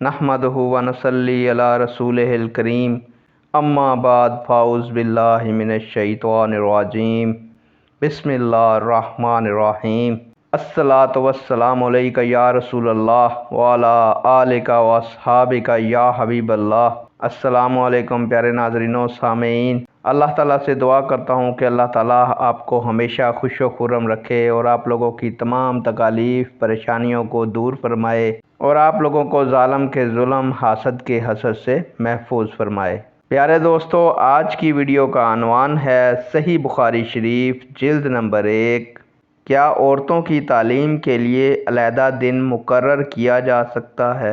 नहमदुहु व नसल्ली अला रसूलिहिल करीम अम्मा बाद फ़ाउज़ बिल्लाहि मिनश्शैतानिर्रजीम बिस्मिल्लाहिर्रहमानिर्रहीम अस्सलातु वस्सलामु अलैका या रसूलल्लाह व अला आलिका व अस्हाबिका या हबीबल्लाह। अस्सलामु अलैकुम प्यारे नाज़रीनों सामीन, अल्लाह ताला से दुआ करता हूँ कि अल्लाह ताला आपको हमेशा खुश व खुर्रम रखे और आप लोगों की तमाम तकालीफ़ परेशानियों को दूर फरमाए और आप लोगों को ज़ालिम के जुल्म हासद के हसद से महफूज फरमाए। प्यारे दोस्तों, आज की वीडियो का अनवान है सही बुखारी शरीफ जिल्द नंबर 1। क्या औरतों की तालीम के लिए अलहदा दिन मुकर्रर किया जा सकता है?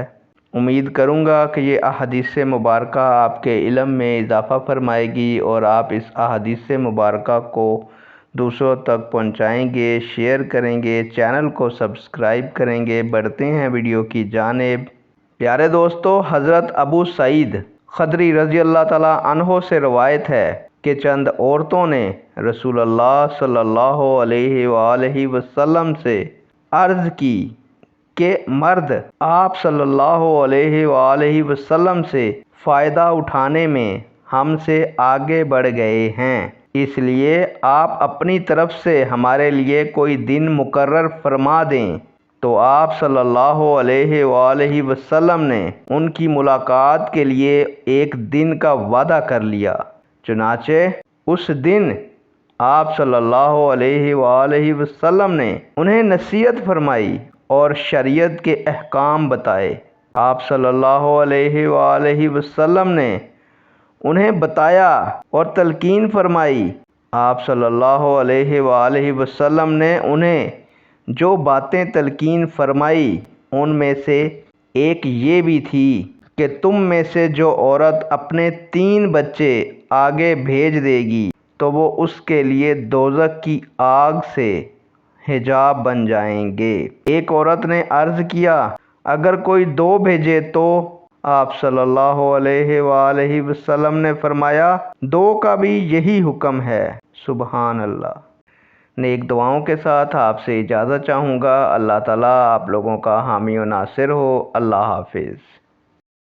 उम्मीद करूँगा कि ये अहादीस मुबारका आपके इल्म में इजाफ़ा फरमाएगी और आप इस अहादीस मुबारका को दूसरों तक पहुँचाएँगे, शेयर करेंगे, चैनल को सब्सक्राइब करेंगे। बढ़ते हैं वीडियो की जानिब। प्यारे दोस्तों, हज़रत अबू सईद खदरी रज़ी अल्लाह ताला अन्हो से रवायत है कि चंद औरतों ने रसूलुल्लाह सल्लल्लाहु अलैहि वसल्लम से अर्ज़ की कि मर्द आप सल्लल्लाहु अलैहि वसल्लम से फ़ायदा उठाने में हमसे आगे बढ़ गए हैं, इसलिए आप अपनी तरफ से हमारे लिए कोई दिन मुकर्रर फरमा दें। तो आप सल्लल्लाहु अलैहि वसल्लम ने उनकी मुलाकात के लिए एक दिन का वादा कर लिया। चुनाचे उस दिन आप सल्लल्लाहु अलैहि वसल्लम ने उन्हें नसीहत फरमाई और शरीयत के अहकाम बताए। आप सल्लल्लाहु अलैहि वसल्लम ने उन्हें बताया और तलकीन फरमाई। आप सल्लल्लाहु अलैहि वसल्लम ने उन्हें जो बातें तलकीन फरमाई उनमें से एक ये भी थी कि तुम में से जो औरत अपने 3 बच्चे आगे भेज देगी तो वो उसके लिए दोज़ख की आग से हिजाब बन जाएंगे। एक औरत ने अर्ज़ किया, अगर कोई 2 भेजे तो? आप सल्लल्लाहु अलैहि वसल्लम ने फरमाया, 2 का भी यही हुक्म है। सुबहान अल्लाह। नेक दुआओं के साथ आपसे इजाज़त चाहूँगा। अल्लाह ताला आप लोगों का हामी व नासिर हो। अल्लाह हाफिज़।